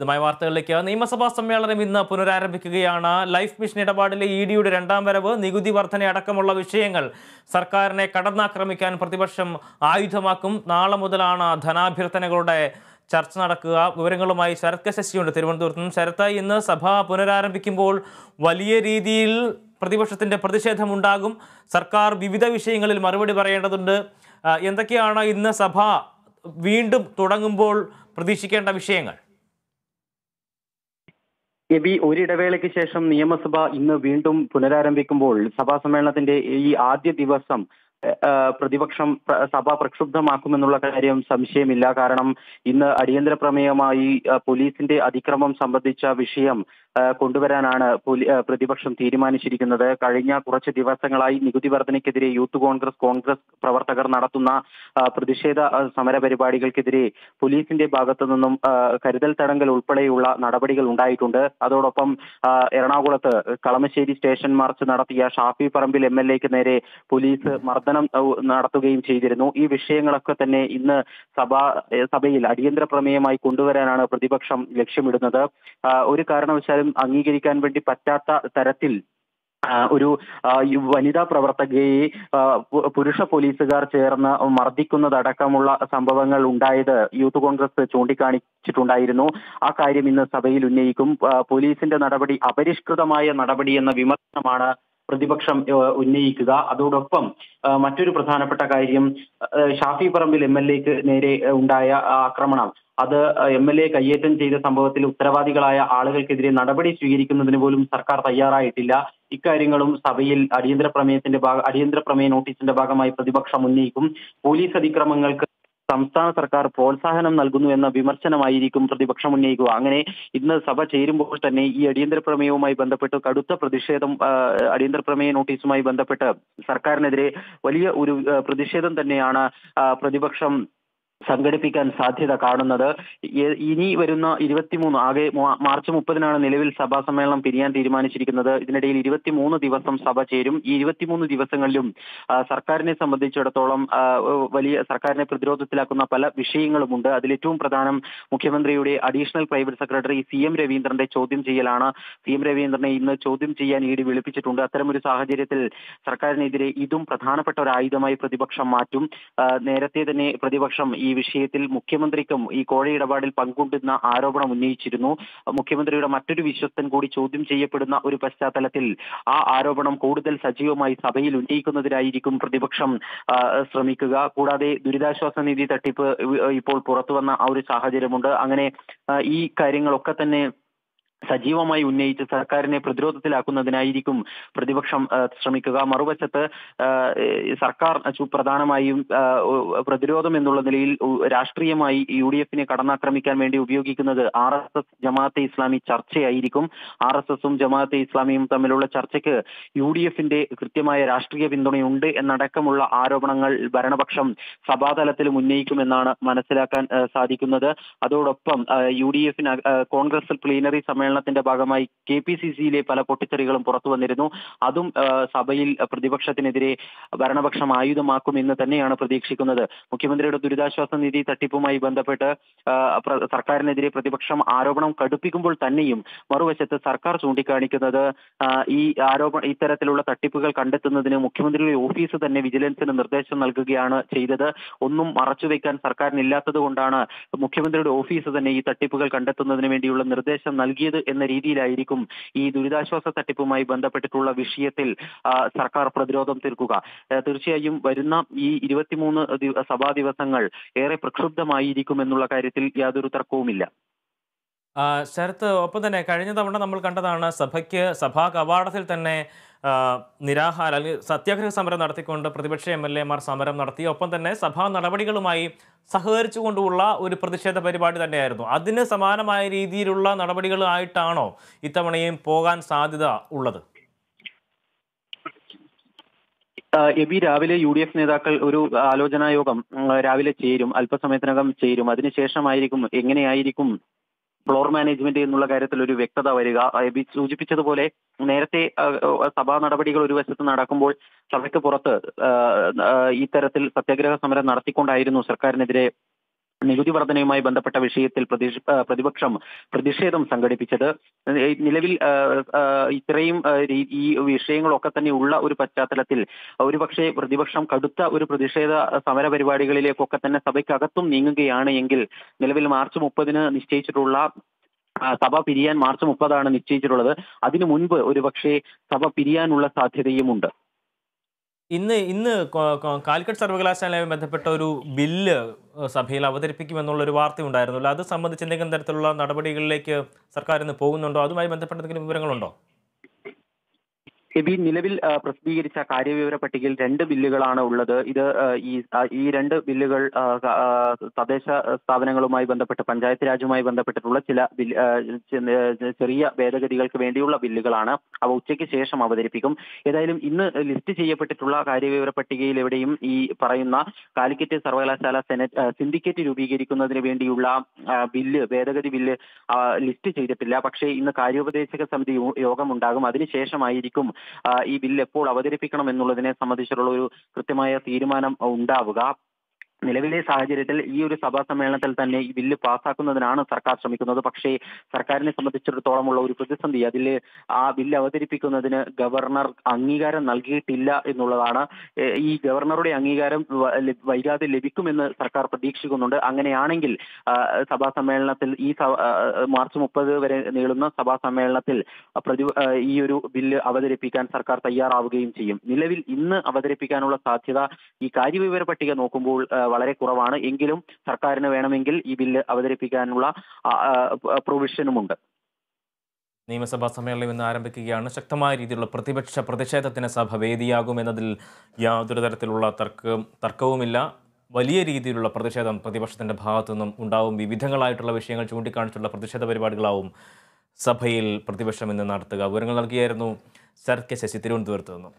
ഇതുമായി വാർത്തകളിലേക്ക്. നിയമസഭാ സമ്മേളനം ഇന്ന് പുനരാരംഭിക്കുകയാണ്. ലൈഫ് മിഷൻ ഇടപാടിലെ ഇഡിയുടെ രണ്ടാം വരവ്, നികുതി വർധന അടക്കമുള്ള വിഷയങ്ങൾ സർക്കാരിനെ കടന്നാക്രമിക്കാൻ പ്രതിപക്ഷം ആയുധമാക്കും. നാളെ മുതലാണ് ധനാഭ്യർത്ഥനകളുടെ ചർച്ച നടക്കുക. വിവരങ്ങളുമായി ശരത് കെ ശശിയുണ്ട് തിരുവനന്തപുരത്ത് നിന്നും. ശരത്ത്, ഇന്ന് സഭ പുനരാരംഭിക്കുമ്പോൾ വലിയ രീതിയിൽ പ്രതിപക്ഷത്തിന്റെ പ്രതിഷേധമുണ്ടാകും. സർക്കാർ വിവിധ വിഷയങ്ങളിൽ മറുപടി പറയേണ്ടതുണ്ട്. എന്തൊക്കെയാണ് ഇന്ന് സഭ വീണ്ടും തുടങ്ങുമ്പോൾ പ്രതീക്ഷിക്കേണ്ട വിഷയങ്ങൾ? എബി, ഒരിടവേളയ്ക്ക് ശേഷം നിയമസഭ ഇന്ന് വീണ്ടും പുനരാരംഭിക്കുമ്പോൾ സഭാ സമ്മേളനത്തിന്റെ ഈ ആദ്യ ദിവസം പ്രതിപക്ഷം സഭ പ്രക്ഷുബ്ധമാക്കുമെന്നുള്ള കാര്യം സംശയമില്ല. കാരണം ഇന്ന് അടിയന്തര പ്രമേയമായി പോലീസിന്റെ അതിക്രമം സംബന്ധിച്ച വിഷയം കൊണ്ടുവരാനാണ് പ്രതിപക്ഷം തീരുമാനിച്ചിരിക്കുന്നത്. കഴിഞ്ഞ കുറച്ച് ദിവസങ്ങളായി നികുതി വർധനയ്ക്കെതിരെ യൂത്ത് കോൺഗ്രസ് പ്രവർത്തകർ നടത്തുന്ന പ്രതിഷേധ സമര പരിപാടികൾക്കെതിരെ പോലീസിന്റെ ഭാഗത്തു നിന്നും കരുതൽ തടങ്കൽ ഉൾപ്പെടെയുള്ള നടപടികൾ ഉണ്ടായിട്ടുണ്ട്. അതോടൊപ്പം എറണാകുളത്ത് കളമശ്ശേരി സ്റ്റേഷൻ മാർച്ച് നടത്തിയ ഷാഫി പറമ്പിൽ MLA-ക്ക് നേരെ പോലീസ് മർദ്ദനം നടത്തുകയും ചെയ്തിരുന്നു. ഈ വിഷയങ്ങളൊക്കെ തന്നെ ഇന്ന് സഭയിൽ അടിയന്തര പ്രമേയമായി കൊണ്ടുവരാനാണ് പ്രതിപക്ഷം ലക്ഷ്യമിടുന്നത്. ഒരു കാരണവശാലും അംഗീകരിക്കാൻ വേണ്ടി പറ്റാത്ത തരത്തിൽ ഒരു വനിതാ പ്രവർത്തകയെ പുരുഷ പോലീസുകാർ ചേർന്ന് മർദ്ദിക്കുന്നതടക്കമുള്ള സംഭവങ്ങൾ ഉണ്ടായത് യൂത്ത് കോൺഗ്രസ് ചൂണ്ടിക്കാണിച്ചിട്ടുണ്ടായിരുന്നു. ആ കാര്യം ഇന്ന് സഭയിൽ ഉന്നയിക്കും. പോലീസിന്റെ നടപടി അപരിഷ്കൃതമായ നടപടി എന്ന വിമർശനമാണ് പ്രതിപക്ഷം ഉന്നയിക്കുക. അതോടൊപ്പം മറ്റൊരു പ്രധാനപ്പെട്ട കാര്യം, ഷാഫി പറമ്പിൽ MLA-ക്ക് നേരെ ഉണ്ടായ ആക്രമണം, അത് MLA കയ്യേറ്റം ചെയ്ത സംഭവത്തിൽ ഉത്തരവാദികളായ ആളുകൾക്കെതിരെ നടപടി സ്വീകരിക്കുന്നതിന് പോലും സർക്കാർ തയ്യാറായിട്ടില്ല. ഇക്കാര്യങ്ങളും സഭയിൽ അടിയന്തര പ്രമേയ നോട്ടീസിന്റെ ഭാഗമായി പ്രതിപക്ഷം ഉന്നയിക്കും. പോലീസ് അതിക്രമങ്ങൾക്ക് സംസ്ഥാന സർക്കാർ പ്രോത്സാഹനം നൽകുന്നു എന്ന വിമർശനമായിരിക്കും പ്രതിപക്ഷം ഉന്നയിക്കുക. അങ്ങനെ ഇന്ന് സഭ ചേരുമ്പോൾ തന്നെ ഈ അടിയന്തര പ്രമേയവുമായി ബന്ധപ്പെട്ട് കടുത്ത പ്രതിഷേധം, അടിയന്തര പ്രമേയ നോട്ടീസുമായി ബന്ധപ്പെട്ട് സർക്കാരിനെതിരെ വലിയ ഒരു പ്രതിഷേധം തന്നെയാണ് പ്രതിപക്ഷം സംഘടിപ്പിക്കാൻ സാധ്യത കാണുന്നത്. ഇനി വരുന്ന 23, ആകെ മാർച്ച് 30-നാണ് നിലവിൽ സഭാ സമ്മേളനം പിരിയാൻ തീരുമാനിച്ചിരിക്കുന്നത്. ഇതിനിടയിൽ 23 ദിവസം സഭ ചേരും. ഈ 23 ദിവസങ്ങളിലും സർക്കാരിനെ സംബന്ധിച്ചിടത്തോളം സർക്കാരിനെ പ്രതിരോധത്തിലാക്കുന്ന പല വിഷയങ്ങളുമുണ്ട്. അതിലേറ്റവും പ്രധാനം മുഖ്യമന്ത്രിയുടെ അഡീഷണൽ പ്രൈവറ്റ് സെക്രട്ടറി CM രവീന്ദ്രന്റെ ചോദ്യം ചെയ്യലാണ്. CM രവീന്ദ്രനെ ഇന്ന് ചോദ്യം ചെയ്യാൻ ED വിളിപ്പിച്ചിട്ടുണ്ട്. അത്തരമൊരു സാഹചര്യത്തിൽ സർക്കാരിനെതിരെ ഇതും പ്രധാനപ്പെട്ട ഒരു ആയുധമായി പ്രതിപക്ഷം മാറ്റും. നേരത്തെ തന്നെ പ്രതിപക്ഷം ഈ വിഷയത്തിൽ മുഖ്യമന്ത്രിക്കും ഈ കോഴ ഇടപാടിൽ പങ്കുണ്ടെന്ന ആരോപണം ഉന്നയിച്ചിരുന്നു. മുഖ്യമന്ത്രിയുടെ മറ്റൊരു വിശ്വസ്തൻ കൂടി ചോദ്യം ചെയ്യപ്പെടുന്ന ഒരു പശ്ചാത്തലത്തിൽ ആ ആരോപണം കൂടുതൽ സജീവമായി സഭയിൽ ഉന്നയിക്കുന്നതിനായിരിക്കും പ്രതിപക്ഷം ശ്രമിക്കുക. കൂടാതെ ദുരിതാശ്വാസ നിധി തട്ടിപ്പ് ഇപ്പോൾ പുറത്തു വന്ന ആ ഒരു സാഹചര്യമുണ്ട്. അങ്ങനെ ഈ കാര്യങ്ങളൊക്കെ തന്നെ സജീവമായി ഉന്നയിച്ച് സർക്കാരിനെ പ്രതിരോധത്തിലാക്കുന്നതിനായിരിക്കും പ്രതിപക്ഷം ശ്രമിക്കുക. മറുവശത്ത് സർക്കാർ പ്രധാനമായും പ്രതിരോധം എന്നുള്ള നിലയിൽ രാഷ്ട്രീയമായി UDF-നെ കടന്നാക്രമിക്കാൻ വേണ്ടി ഉപയോഗിക്കുന്നത് RSS ജമാഅത്തെ ഇസ്ലാമി ചർച്ചയായിരിക്കും. RSS-ഉം ജമാഅത്തെ ഇസ്ലാമിയും തമ്മിലുള്ള ചർച്ചയ്ക്ക് UDF-ന്റെ കൃത്യമായ രാഷ്ട്രീയ പിന്തുണയുണ്ട് എന്നടക്കമുള്ള ആരോപണങ്ങൾ ഭരണപക്ഷം സഭാതലത്തിലും ഉന്നയിക്കുമെന്നാണ് മനസ്സിലാക്കാൻ സാധിക്കുന്നത്. അതോടൊപ്പം UDF-ന് കോൺഗ്രസ് പ്ലീനറി സമ്മേളനത്തിന്റെ ഭാഗമായി KPCC-യിലെ പല പൊട്ടിത്തെറികളും പുറത്തു വന്നിരുന്നു. അതും സഭയിൽ പ്രതിപക്ഷത്തിനെതിരെ ഭരണപക്ഷം ആയുധമാക്കുമെന്ന് തന്നെയാണ് പ്രതീക്ഷിക്കുന്നത്. മുഖ്യമന്ത്രിയുടെ ദുരിതാശ്വാസ നിധി തട്ടിപ്പുമായി ബന്ധപ്പെട്ട് സർക്കാരിനെതിരെ പ്രതിപക്ഷം ആരോപണം കടുപ്പിക്കുമ്പോൾ തന്നെയും മറുവശത്ത് സർക്കാർ ചൂണ്ടിക്കാണിക്കുന്നത് ഇത്തരത്തിലുള്ള തട്ടിപ്പുകൾ കണ്ടെത്തുന്നതിന് മുഖ്യമന്ത്രിയുടെ ഓഫീസ് തന്നെ വിജിലൻസിന് നിർദ്ദേശം നൽകുകയാണ് ചെയ്തത്. ഒന്നും മറച്ചുവെക്കാൻ സർക്കാരിനില്ലാത്തത് കൊണ്ടാണ് മുഖ്യമന്ത്രിയുടെ ഓഫീസ് തന്നെ ഈ തട്ടിപ്പുകൾ കണ്ടെത്തുന്നതിന് വേണ്ടിയുള്ള നിർദ്ദേശം നൽകിയത് എന്ന രീതിയിലായിരിക്കും ഈ ദുരിതാശ്വാസ തട്ടിപ്പുമായി ബന്ധപ്പെട്ടിട്ടുള്ള വിഷയത്തിൽ സർക്കാർ പ്രതിരോധം തീർക്കുക. തീർച്ചയായും വരുന്ന ഈ 23 സഭാ ദിവസങ്ങൾ ഏറെ പ്രക്ഷുബ്ധമായിരിക്കും എന്നുള്ള കാര്യത്തിൽ യാതൊരു തർക്കവുമില്ല. ശരത്ത്, ഒപ്പം തന്നെ കഴിഞ്ഞ തവണ നമ്മൾ കണ്ടതാണ് സഭാ കവാടത്തിൽ തന്നെ നിരാഹാര അല്ലെങ്കിൽ സത്യാഗ്രഹ സമരം നടത്തിക്കൊണ്ട് പ്രതിപക്ഷ MLA-മാർ സമരം നടത്തി. ഒപ്പം തന്നെ സഭാ നടപടികളുമായി സഹകരിച്ചുകൊണ്ടുള്ള ഒരു പ്രതിഷേധ പരിപാടി തന്നെയായിരുന്നു. അതിന് സമാനമായ രീതിയിലുള്ള നടപടികളായിട്ടാണോ ഇത്തവണയും പോകാൻ സാധ്യത ഉള്ളത്? എബി, രാവിലെ UDF നേതാക്കൾ ഒരു ആലോചനാ യോഗം രാവിലെ ചേരും, അല്പസമയത്തിനകം ചേരും. അതിനുശേഷമായിരിക്കും എങ്ങനെയായിരിക്കും ഫ്ലോർ മാനേജ്മെന്റ് എന്നുള്ള കാര്യത്തിൽ ഒരു വ്യക്തത വരിക. എബി സൂചിപ്പിച്ചതുപോലെ നേരത്തെ സഭാ നടപടികൾ ഒരു വശത്ത് നടക്കുമ്പോൾ സഭയ്ക്ക് പുറത്ത് ഇത്തരത്തിൽ സത്യാഗ്രഹ സമരം നടത്തിക്കൊണ്ടായിരുന്നു സർക്കാരിനെതിരെ നികുതി വർധനയുമായി ബന്ധപ്പെട്ട വിഷയത്തിൽ പ്രതിപക്ഷം പ്രതിഷേധം സംഘടിപ്പിച്ചത്. നിലവിൽ ഇത്രയും ഈ വിഷയങ്ങളൊക്കെ തന്നെ ഉള്ള ഒരു പശ്ചാത്തലത്തിൽ ഒരുപക്ഷെ പ്രതിപക്ഷം കടുത്ത ഒരു പ്രതിഷേധ സമര പരിപാടികളിലേക്കൊക്കെ തന്നെ സഭയ്ക്കകത്തും നീങ്ങുകയാണ് എങ്കിൽ നിലവിൽ മാർച്ച് 30-ന് നിശ്ചയിച്ചിട്ടുള്ള സഭ പിരിയാൻ മാർച്ച് 30 നിശ്ചയിച്ചിട്ടുള്ളത്. അതിനു മുൻപ് ഒരുപക്ഷെ സഭ പിരിയാനുള്ള സാധ്യതയുമുണ്ട്. ഇന്ന് കാലിക്കറ്റ് സർവകലാശാലയുമായി ബന്ധപ്പെട്ട ഒരു ബില്ല് സഭയിൽ അവതരിപ്പിക്കുമെന്നുള്ളൊരു വാർത്തയുണ്ടായിരുന്നല്ലോ. അത് സംബന്ധിച്ച് എന്തെങ്കിലും തരത്തിലുള്ള നടപടികളിലേക്ക് സർക്കാർ ഇന്ന് പോകുന്നുണ്ടോ? അതുമായി ബന്ധപ്പെട്ട എന്തെങ്കിലും വിവരങ്ങളുണ്ടോ? നിലവിൽ പ്രസിദ്ധീകരിച്ച കാര്യവിവര പട്ടികയിൽ 2 ബില്ലുകളാണ് ഉള്ളത്. ഇത് ഈ 2 ബില്ലുകൾ തദ്ദേശ സ്ഥാപനങ്ങളുമായി ബന്ധപ്പെട്ട് പഞ്ചായത്ത് രാജുമായി ബന്ധപ്പെട്ടിട്ടുള്ള ചില ചെറിയ ഭേദഗതികൾക്ക് വേണ്ടിയുള്ള ബില്ലുകളാണ്. അവ ഉച്ചയ്ക്ക് ശേഷം അവതരിപ്പിക്കും. ഏതായാലും ഇന്ന് ലിസ്റ്റ് ചെയ്യപ്പെട്ടിട്ടുള്ള കാര്യവിവര പട്ടികയിൽ എവിടെയും ഈ പറയുന്ന കാലിക്കറ്റ് സർവകലാശാല സിൻഡിക്കേറ്റ് രൂപീകരിക്കുന്നതിന് വേണ്ടിയുള്ള ഭേദഗതി ബില്ല് ലിസ്റ്റ് ചെയ്തിട്ടില്ല. പക്ഷേ ഇന്ന് കാര്യോപദേശക സമിതി യോഗമുണ്ടാകും. അതിനുശേഷമായിരിക്കും ഈ ബില്ല് എപ്പോൾ അവതരിപ്പിക്കണം എന്നുള്ളതിനെ സംബന്ധിച്ചുള്ള ഒരു കൃത്യമായ തീരുമാനം ഉണ്ടാവുക. നിലവിലെ സാഹചര്യത്തിൽ ഈ ഒരു സഭാ സമ്മേളനത്തിൽ തന്നെ ഈ ബില്ല് പാസ്സാക്കുന്നതിനാണ് സർക്കാർ ശ്രമിക്കുന്നത്. പക്ഷേ സർക്കാരിനെ സംബന്ധിച്ചിടത്തോളമുള്ള ഒരു പ്രതിസന്ധി അതിൽ ആ ബില്ല് അവതരിപ്പിക്കുന്നതിന് ഗവർണർ അംഗീകാരം നൽകിയിട്ടില്ല എന്നുള്ളതാണ്. ഈ ഗവർണറുടെ അംഗീകാരം വൈകാതെ ലഭിക്കുമെന്ന് സർക്കാർ പ്രതീക്ഷിക്കുന്നുണ്ട്. അങ്ങനെയാണെങ്കിൽ സഭാ സമ്മേളനത്തിൽ മാർച്ച് 30 വരെ നീളുന്ന സഭാ സമ്മേളനത്തിൽ ഈ ഒരു ബില്ല് അവതരിപ്പിക്കാൻ സർക്കാർ തയ്യാറാവുകയും ചെയ്യും. നിലവിൽ ഇന്ന് അവതരിപ്പിക്കാനുള്ള സാധ്യത ഈ കാര്യവിവര പട്ടിക നോക്കുമ്പോൾ വളരെ കുറവാണ്. എങ്കിലും സർക്കാരിന് വേണമെങ്കിൽ ഈ ബില്ല് അവതരിപ്പിക്കാനുള്ള പ്രൊവിഷനുമുണ്ട്. നിയമസഭാ സമ്മേളനം ഇന്ന് ആരംഭിക്കുകയാണ്. ശക്തമായ രീതിയിലുള്ള പ്രതിഷേധത്തിന് സഭ വേദിയാകുമെന്നതിൽ യാതൊരു തരത്തിലുള്ള തർക്കവുമില്ല. വലിയ രീതിയിലുള്ള പ്രതിഷേധം പ്രതിപക്ഷത്തിൻ്റെ ഭാഗത്തു നിന്നും ഉണ്ടാവും. വിവിധങ്ങളായിട്ടുള്ള വിഷയങ്ങൾ ചൂണ്ടിക്കാണിച്ചുള്ള പ്രതിഷേധ പരിപാടികളാവും സഭയിൽ പ്രതിപക്ഷം ഇന്ന് നടത്തുക. വിവരങ്ങൾ നൽകിയായിരുന്നു ശരത് കെ ശശി, തിരുവനന്തപുരത്ത് നിന്നും.